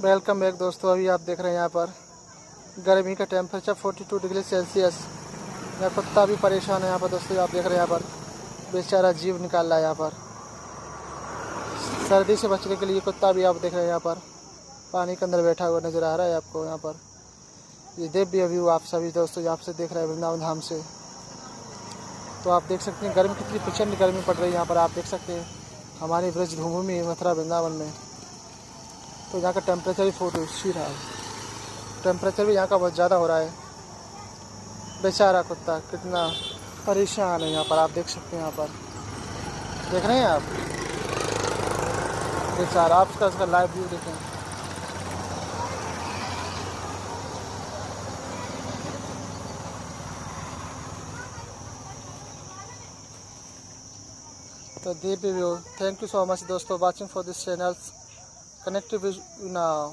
Welcome back दोस्तों। अभी आप देख रहे हैं यहाँ पर गर्मी का टेम्परेचर 42 डिग्री सेल्सियस। यहाँ कुत्ता भी परेशान है यहाँ पर दोस्तों। आप देख रहे हैं यहाँ पर बेचारा जीव निकाल रहा है। यहाँ पर सर्दी से बचने के लिए कुत्ता भी आप देख रहे हैं यहाँ पर पानी के अंदर बैठा हुआ नज़र आ रहा है आपको। यहाँ पर ये दिव्य व्यू आप सभी दोस्तों यहाँ से देख रहे हैं वृंदावन धाम से। तो आप देख सकते हैं गर्मी कितनी प्रचंड गर्मी पड़ रही है यहाँ पर। आप देख सकते हैं हमारी ब्रज भूमि मथुरा वृंदावन में तो यहाँ का टेम्परेचर भी 42 रहा है। टेम्परेचर भी यहाँ का बहुत ज़्यादा हो रहा है। बेचारा कुत्ता कितना परेशान है यहाँ पर। आप देख सकते हैं यहाँ पर देख रहे हैं आप बेचारा। आप उसका लाइव व्यू देखें। तो Divya view. Thank you so much दोस्तों watching for this channel. Connect with you now.